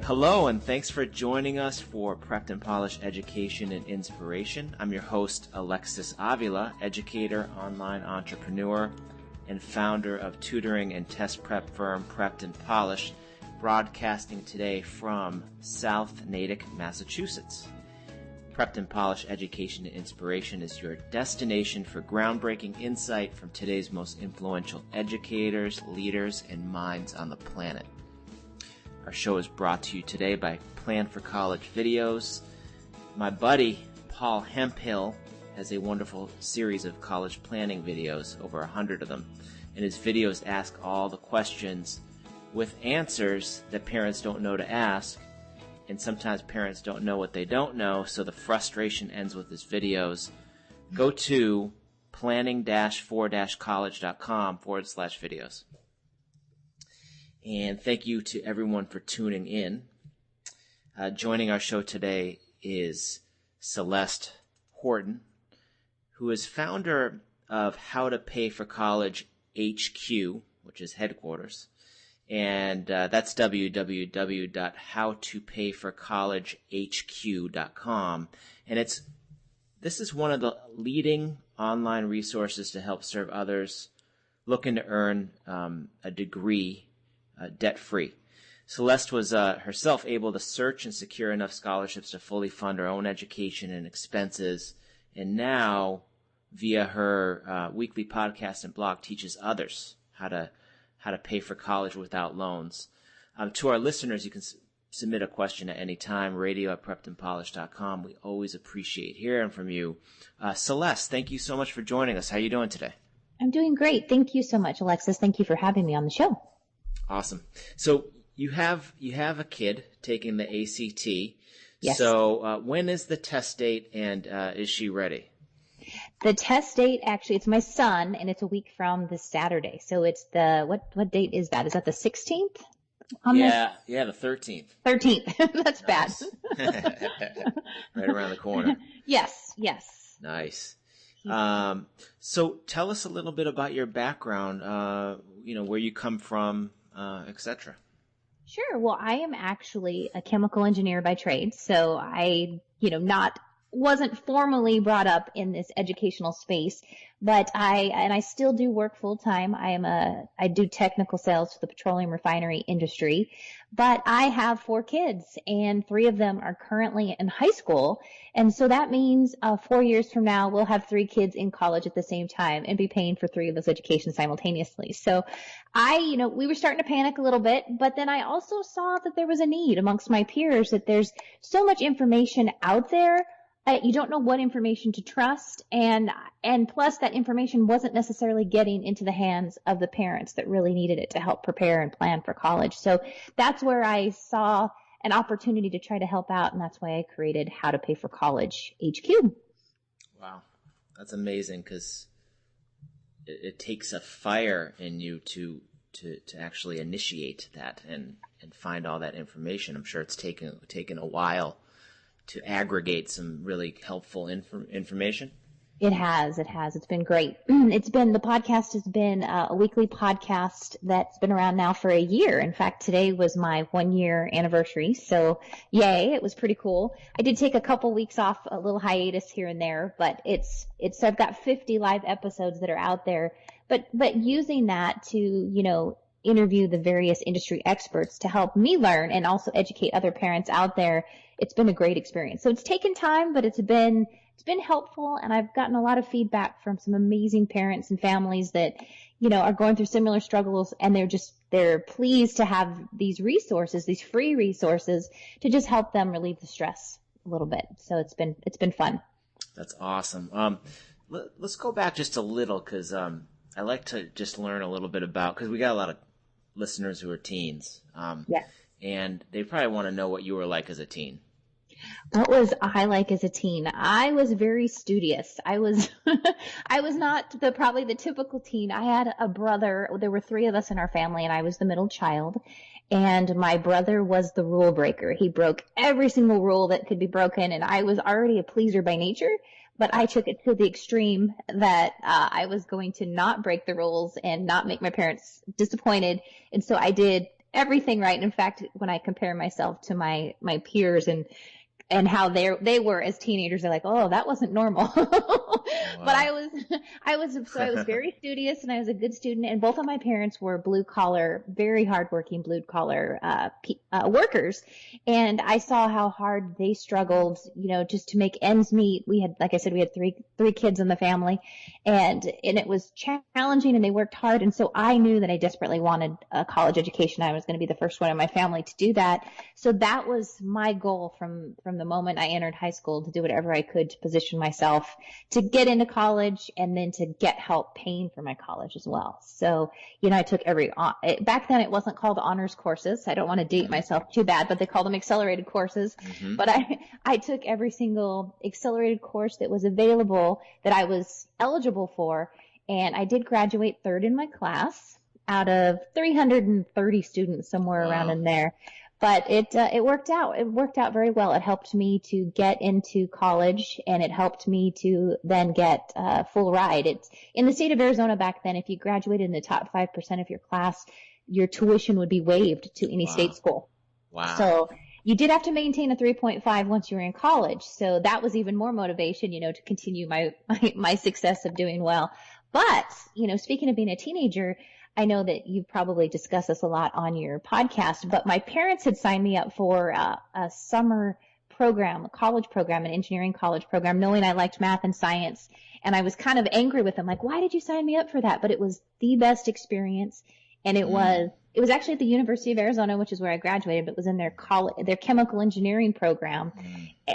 Hello, and thanks for joining us for Prepped and Polished Education and Inspiration. I'm your host, Alexis Avila, educator, online entrepreneur, and founder of tutoring and test prep firm Prepped and Polished, broadcasting today from South Natick, Massachusetts. Prepped and Polished Education and Inspiration is your destination for groundbreaking insight from today's most influential educators, leaders, and minds on the planet. Our show is brought to you today by Plan for College Videos. My buddy, Paul Hemphill, has a wonderful series of college planning videos, over 100 of them. And his videos ask all the questions with answers that parents don't know to ask. And sometimes parents don't know what they don't know, so the frustration ends with his videos. Go to planning-for-college.com/videos. And thank you to everyone for tuning in. Joining our show today is Celest Horton, who is founder of How to Pay for College HQ, which is headquarters. And that's www.howtopayforcollegehq.com. And this is one of the leading online resources to help serve others looking to earn a degree debt-free. Celeste was herself able to search and secure enough scholarships to fully fund her own education and expenses, and now, via her weekly podcast and blog, teaches others how to pay for college without loans. To our listeners, you can submit a question at any time, radio@preppedandpolished.com. We always appreciate hearing from you. Celeste, thank you so much for joining us. How are you doing today? I'm doing great. Thank you so much, Alexis. Thank you for having me on the show. Awesome. So you have a kid taking the ACT. Yes. So when is the test date, and is she ready? The test date, actually, it's my son, and it's a week from this Saturday. So it's what date is that? Is that the 16th? Yeah, the 13th. 13th. That's nice. Bad. Right around the corner. Yes. Nice. So tell us a little bit about your background, where you come from, etc. Sure. Well, I am actually a chemical engineer by trade. So I, wasn't formally brought up in this educational space, but I still do work full time. I do technical sales for the petroleum refinery industry, but I have 4 kids, and 3 of them are currently in high school. And so that means 4 years from now, we'll have 3 kids in college at the same time and be paying for 3 of those educations simultaneously. So we were starting to panic a little bit, but then I also saw that there was a need amongst my peers, that there's so much information out there. You don't know what information to trust, and plus that information wasn't necessarily getting into the hands of the parents that really needed it to help prepare and plan for college. So that's where I saw an opportunity to try to help out, and that's why I created How to Pay for College HQ. Wow, that's amazing, because it takes a fire in you to actually initiate that and find all that information. I'm sure it's taken a while to aggregate some really helpful information. It has. It's been great. The podcast has been a weekly podcast that's been around now for a year. In fact, today was my 1-year anniversary. So yay, it was pretty cool. I did take a couple weeks off, a little hiatus here and there, but I've got 50 live episodes that are out there, but using that to, interview the various industry experts to help me learn and also educate other parents out there. It's been a great experience. So it's taken time, but it's been helpful, and I've gotten a lot of feedback from some amazing parents and families that, are going through similar struggles, and they're pleased to have these resources, these free resources, to just help them relieve the stress a little bit. So it's been fun. That's awesome. Let's go back just a little, because I like to just learn a little bit about, because we got a lot of listeners who are teens. Yes. And they probably want to know what you were like as a teen. What was I like as a teen? I was very studious. I was not probably the typical teen. I had a brother. There were 3 of us in our family, and I was the middle child. And my brother was the rule breaker. He broke every single rule that could be broken, and I was already a pleaser by nature. But I took it to the extreme that I was going to not break the rules and not make my parents disappointed. And so I did everything right. In fact, when I compare myself to my peers and how they were as teenagers, they're like, oh, that wasn't normal. But Wow. I was very studious and I was a good student. And both of my parents were blue collar, very hardworking blue collar workers. And I saw how hard they struggled, just to make ends meet. We had, like I said, we had three kids in the family, and it was challenging, and they worked hard. And so I knew that I desperately wanted a college education. I was going to be the first one in my family to do that. So that was my goal from the moment I entered high school, to do whatever I could to position myself to get into college and then to get help paying for my college as well. So, I took back then it wasn't called honors courses. I don't want to date myself too bad, but they called them accelerated courses. Mm-hmm. But I took every single accelerated course that was available that I was eligible for. And I did graduate third in my class out of 330 students, somewhere around in there. But it worked out. It worked out very well. It helped me to get into college, and it helped me to then get a full ride. It's in the state of Arizona back then. If you graduated in the top 5% of your class, your tuition would be waived to any state school. Wow. So you did have to maintain a 3.5 once you were in college. So that was even more motivation, to continue my success of doing well. But, speaking of being a teenager, I know that you've probably discussed this a lot on your podcast, but my parents had signed me up for a summer program, a college program, an engineering college program, knowing I liked math and science. And I was kind of angry with them, like, why did you sign me up for that? But it was the best experience. And it was actually at the University of Arizona, which is where I graduated, but it was in their chemical engineering program.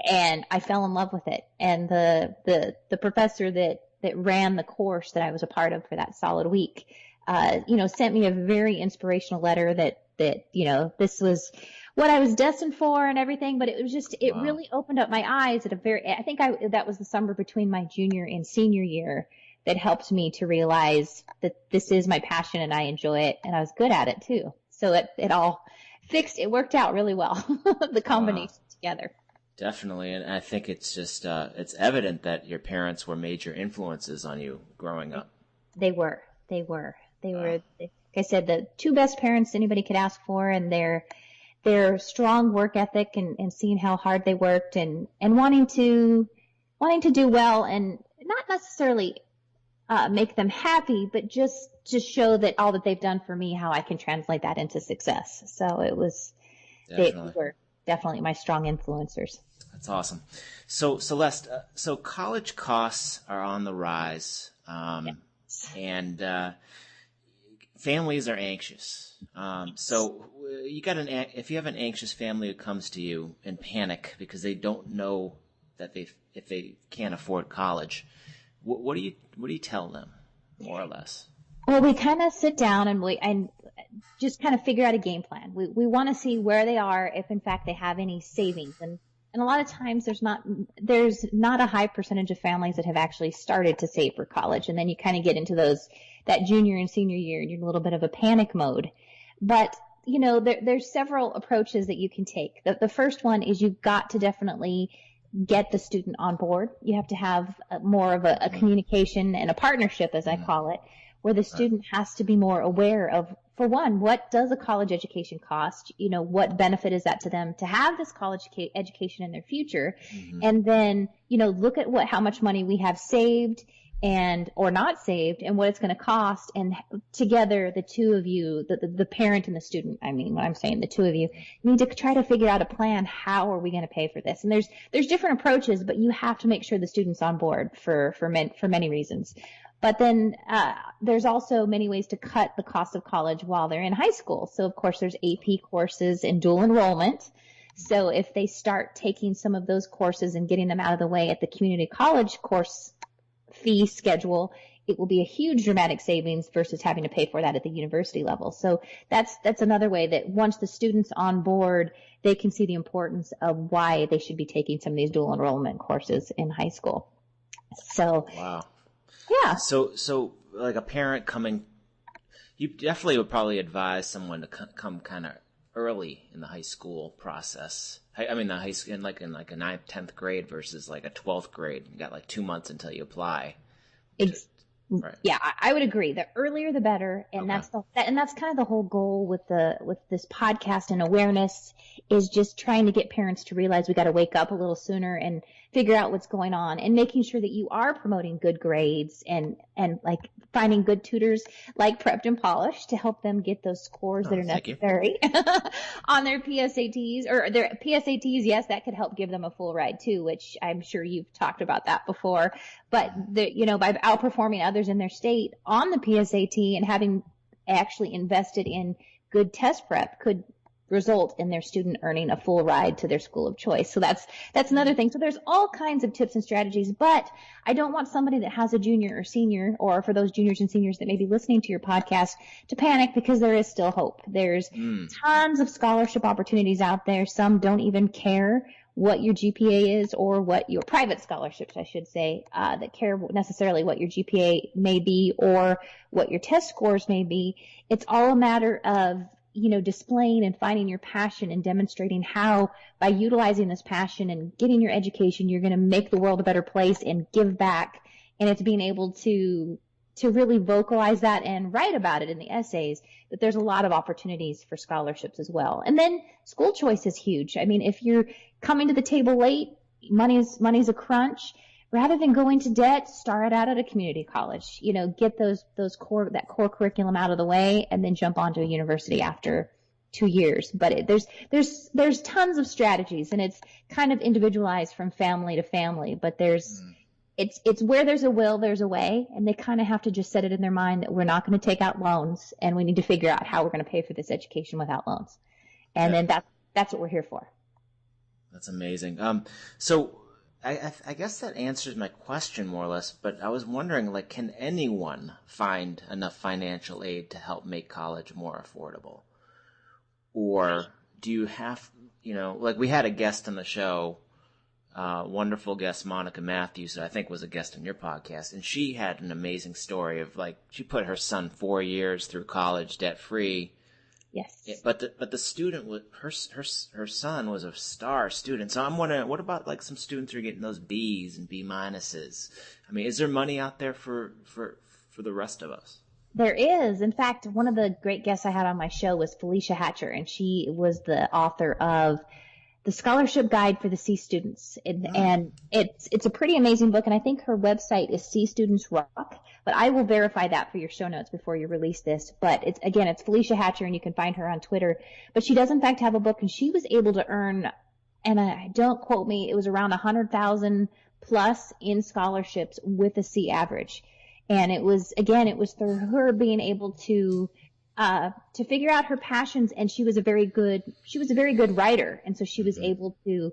And I fell in love with it. And the professor that ran the course that I was a part of for that solid week, sent me a very inspirational letter that this was what I was destined for and everything. But it was just, it really opened up my eyes that was the summer between my junior and senior year that helped me to realize that this is my passion and I enjoy it, and I was good at it too. So it worked out really well, the combination together. Definitely. And I think it's just, it's evident that your parents were major influences on you growing up. They were, like I said, the two best parents anybody could ask for, and their strong work ethic and seeing how hard they worked and wanting to do well, and not necessarily make them happy, but just to show that all that they've done for me, how I can translate that into success. So they were definitely my strong influencers. That's awesome. So Celeste, so college costs are on the rise, and families are anxious. So if you have an anxious family who comes to you in panic because they don't know that if they can't afford college, what do you tell them, more or less? Well, we kind of sit down and just kind of figure out a game plan. We want to see where they are, if in fact they have any savings, and a lot of times there's not a high percentage of families that have actually started to save for college, and then you kind of get into that junior and senior year, and you're in a little bit of a panic mode. But there's several approaches that you can take. The first one is you've got to definitely get the student on board. You have to have more of a communication and a partnership, as I call it, where the student has to be more aware of, for one, what does a college education cost? What benefit is that to them to have this college education in their future? And then, look at how much money we have saved or not saved, and what it's going to cost. And together, the two of you, the parent and the student, when I'm saying the two of you, need to try to figure out a plan. How are we going to pay for this? And there's different approaches, but you have to make sure the student's on board for many reasons. But then there's also many ways to cut the cost of college while they're in high school. So, of course, there's AP courses and dual enrollment. So if they start taking some of those courses and getting them out of the way at the community college course fee schedule, it will be a huge dramatic savings versus having to pay for that at the university level. So that's another way that once the student's on board, they can see the importance of why they should be taking some of these dual enrollment courses in high school. So, wow. Yeah. So like a parent coming, you definitely would probably advise someone to come kind of early in the high school process. The high school in like a 9th, 10th grade versus like a 12th grade. You got like 2 months until you apply. Right. Yeah, I would agree. The earlier the better, and Okay. that's kind of the whole goal with this podcast and awareness is just trying to get parents to realize we got to wake up a little sooner and figure out what's going on, and making sure that you are promoting good grades and like finding good tutors like Prepped and Polished to help them get those scores that are Thank you. necessary on their PSATs or their PSATs. Yes, that could help give them a full ride too, which I'm sure you've talked about that before. But by outperforming others in their state on the PSAT and having actually invested in good test prep could result in their student earning a full ride to their school of choice. So that's another thing. So there's all kinds of tips and strategies, but I don't want somebody that has a junior or senior, or for those juniors and seniors that may be listening to your podcast, to panic, because there is still hope. There's tons of scholarship opportunities out there. Some don't even care what your GPA is, or what your private scholarships, I should say, that care necessarily what your GPA may be or what your test scores may be. It's all a matter of displaying and finding your passion and demonstrating how, by utilizing this passion and getting your education, you're going to make the world a better place and give back. And it's being able to really vocalize that and write about it in the essays, that there's a lot of opportunities for scholarships as well. And then school choice is huge. I mean, if you're coming to the table late, money's a crunch. Rather than go into debt, start out at a community college. Get that core curriculum out of the way, and then jump onto a university after 2 years. But there's tons of strategies, and it's kind of individualized from family to family. But it's where there's a will, there's a way, and they kind of have to just set it in their mind that we're not going to take out loans, and we need to figure out how we're going to pay for this education without loans. And then that's what we're here for. That's amazing. So I guess that answers my question more or less, but I was wondering, can anyone find enough financial aid to help make college more affordable? Or do you have, we had a guest on the show, wonderful guest, Monica Matthews, that I think was a guest on your podcast, and she had an amazing story of, she put her son 4 years through college debt-free. Yes. But the student was her son was a star student. So I'm wondering, what about some students who are getting those B's and B minuses? I mean, is there money out there for the rest of us? There is. In fact, one of the great guests I had on my show was Felicia Hatcher, and she was the author of The Scholarship Guide for the C Students. And it's a pretty amazing book, and I think her website is C Students Rock. But I will verify that for your show notes before you release this. But it's Felicia Hatcher, and you can find her on Twitter. But she does in fact have a book, and she was able to earn, and don't quote me, it was around 100,000 plus in scholarships with a C average. And it was through her being able to figure out her passions, and she was a very good writer, and so she was able to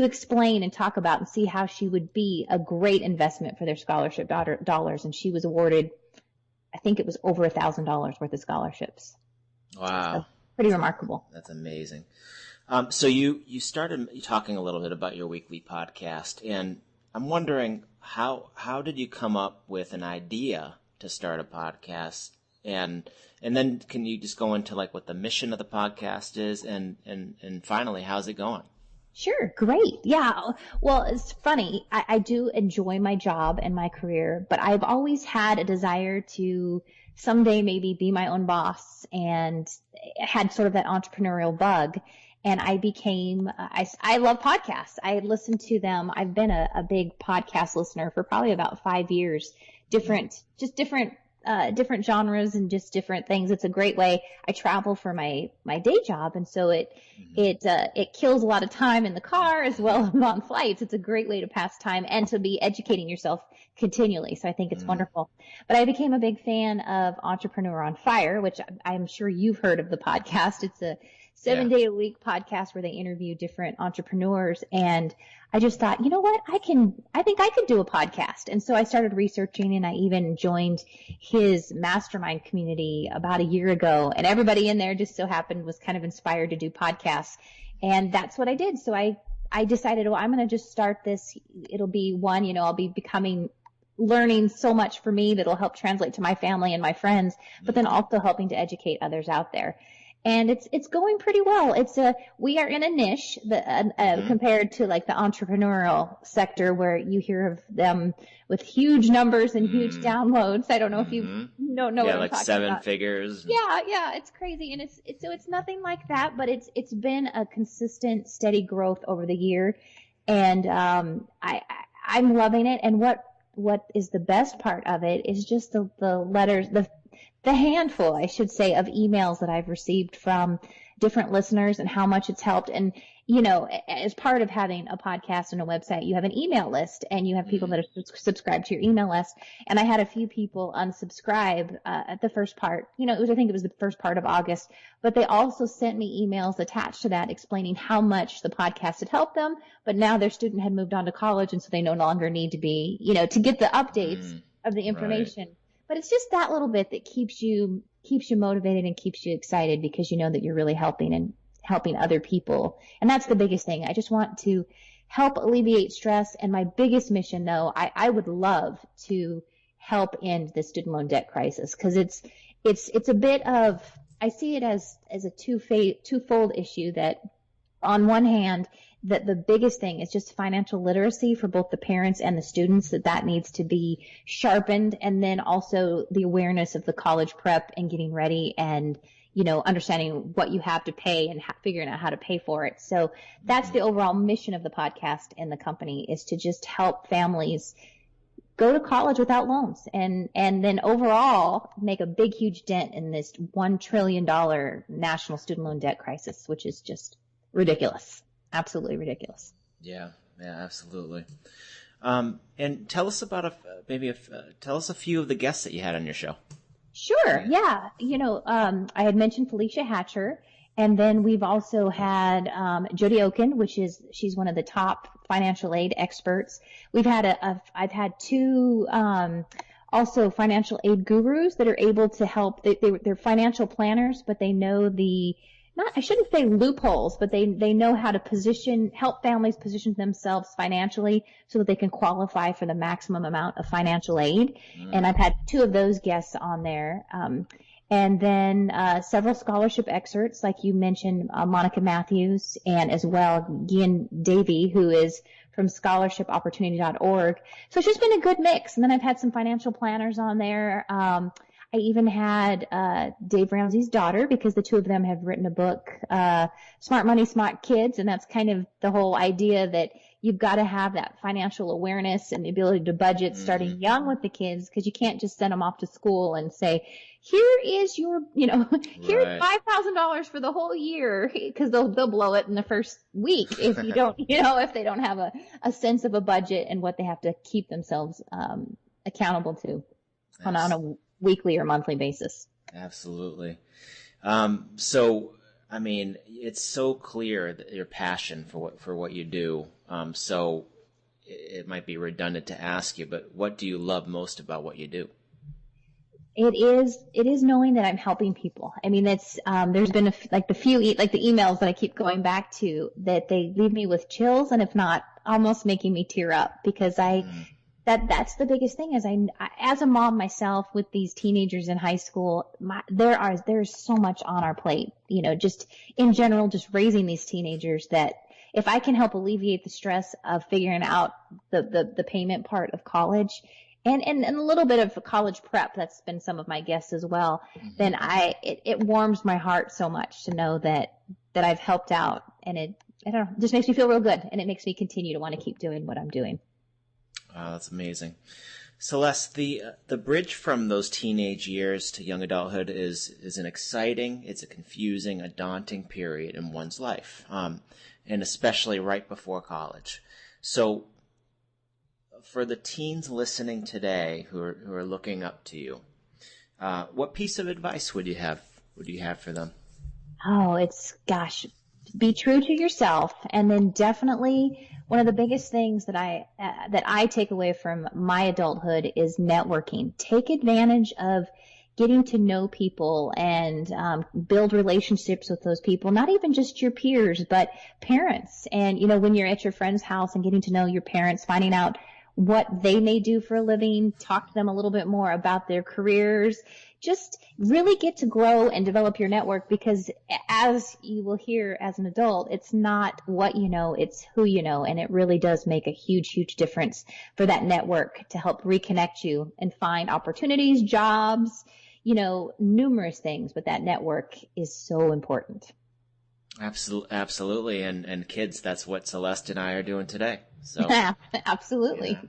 explain and talk about and see how she would be a great investment for their scholarship dollars. And she was awarded, I think it was over $1,000 worth of scholarships. Wow. So, pretty remarkable. That's amazing. So you started talking a little bit about your weekly podcast, and I'm wondering how did you come up with an idea to start a podcast? And then can you just go into what the mission of the podcast is, and finally, how's it going? Sure. Great. Yeah. Well, it's funny. I do enjoy my job and my career, but I've always had a desire to someday maybe be my own boss, and had sort of that entrepreneurial bug. And I became, I love podcasts. I listen to them. I've been a big podcast listener for probably about 5 years, different genres and just different things. It's a great way. I travel for my day job, and so it kills a lot of time in the car as well as on flights. It's a great way to pass time and to be educating yourself continually. So I think it's wonderful. But I became a big fan of Entrepreneur on Fire, which I'm sure you've heard of the podcast. It's a 7-day-a-week podcast where they interview different entrepreneurs. And I just thought, you know what? I think I could do a podcast. And so I started researching, and I even joined his mastermind community about a year ago. And everybody in there just so happened was kind of inspired to do podcasts. And that's what I did. So I decided, well, I'm going to just start this. It'll be one, I'll be learning so much for me that'll help translate to my family and my friends, but then also helping to educate others out there. and it's going pretty well. We are in a niche compared to like the entrepreneurial sector where you hear of them with huge numbers and huge downloads. I don't know if you know what I'm like talking 7 about. figures. Yeah, it's crazy, and it's nothing like that, but it's been a consistent, steady growth over the year, and I'm loving it. And what is the best part of it is just the letters, the handful, I should say, of emails that I've received from different listeners and how much it's helped. And, as part of having a podcast and a website, you have an email list, and you have people that are subscribed to your email list. And I had a few people unsubscribe at the first part. I think it was the first part of August, but they also sent me emails attached to that explaining how much the podcast had helped them. But now their student had moved on to college, and so they no longer need to be, to get the updates of the information. Right. But it's just that little bit that keeps you motivated and keeps you excited, because you know that you're really helping other people. And that's the biggest thing. I just want to help alleviate stress. And my biggest mission, though, I would love to help end the student loan debt crisis, because it's a bit of, I see it as a twofold issue. That on one hand, that the biggest thing is just financial literacy for both the parents and the students, that needs to be sharpened. And then also the awareness of the college prep and getting ready, and understanding what you have to pay and figuring out how to pay for it. So that's the overall mission of the podcast and the company, is to just help families go to college without loans, and then overall make a big, huge dent in this $1 trillion national student loan debt crisis, which is just ridiculous. Absolutely ridiculous. Yeah, absolutely. And tell us about tell us a few of the guests that you had on your show. Sure. Yeah. I had mentioned Felicia Hatcher, and then we've also had Jody Oken, she's one of the top financial aid experts. I've had two also financial aid gurus that are able to help. They're financial planners, but they know I shouldn't say loopholes, but they know how to help families position themselves financially so that they can qualify for the maximum amount of financial aid. And I've had two of those guests on there. And then several scholarship excerpts, like you mentioned, Monica Matthews, and as well Gian Davey, who is from scholarshipopportunity.org. So it's just been a good mix. And then I've had some financial planners on there. I even had Dave Ramsey's daughter, because the two of them have written a book, Smart Money, Smart Kids, and that's kind of the whole idea that you've got to have that financial awareness and the ability to budget starting young with the kids, because you can't just send them off to school and say, here is your, here's $5,000 for the whole year, because they'll blow it in the first week if you don't, if they don't have a sense of a budget and what they have to keep themselves accountable to on a weekly or monthly basis. Absolutely. So, I mean, it's so clear that your passion for what you do. So it might be redundant to ask you, but what do you love most about what you do? It is knowing that I'm helping people. I mean, there's been the emails that I keep going back to, that they leave me with chills, and if not, almost making me tear up, because that's the biggest thing. Is as a mom myself with these teenagers in high school, there's so much on our plate, just in general, just raising these teenagers, that if I can help alleviate the stress of figuring out the payment part of college, and a little bit of college prep, that's been some of my guests as well, then it warms my heart so much to know that I've helped out, and it just makes me feel real good, and it makes me continue to want to keep doing what I'm doing. Wow, that's amazing. Celeste, the bridge from those teenage years to young adulthood is an exciting, it's a confusing, a daunting period in one's life, and especially right before college. So for the teens listening today who are looking up to you, what piece of advice would you have for them? Oh, be true to yourself, and then definitely one of the biggest things that I take away from my adulthood is networking. Take advantage of getting to know people and build relationships with those people, not even just your peers, but parents. And, when you're at your friend's house and getting to know your parents, finding out what they may do for a living, talk to them a little bit more about their careers, just really get to grow and develop your network, because as you will hear as an adult, it's not what you know, it's who you know. And it really does make a huge, huge difference for that network to help reconnect you and find opportunities, jobs, numerous things. But that network is so important. Absolutely. And kids, that's what Celeste and I are doing today. So absolutely. Yeah.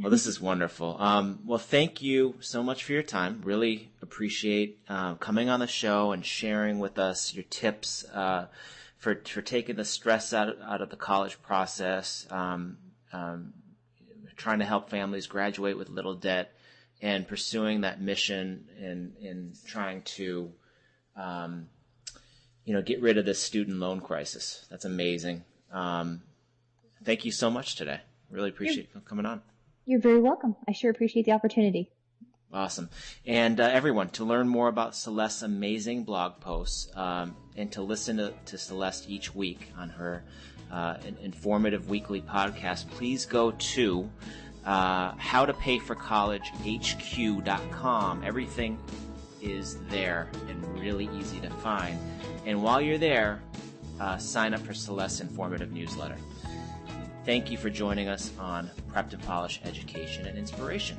Well, this is wonderful. Well, thank you so much for your time. Really appreciate coming on the show and sharing with us your tips for taking the stress out of the college process, trying to help families graduate with little debt, and pursuing that mission in trying to get rid of this student loan crisis. That's amazing. Thank you so much today. Really appreciate you coming on. You're very welcome. I sure appreciate the opportunity. Awesome. And everyone, to learn more about Celeste's amazing blog posts and to listen to Celeste each week on her informative weekly podcast, please go to howtopayforcollegehq.com. Everything is there and really easy to find. And while you're there, sign up for Celeste's informative newsletter. Thank you for joining us on Prep to Polish Education and Inspiration.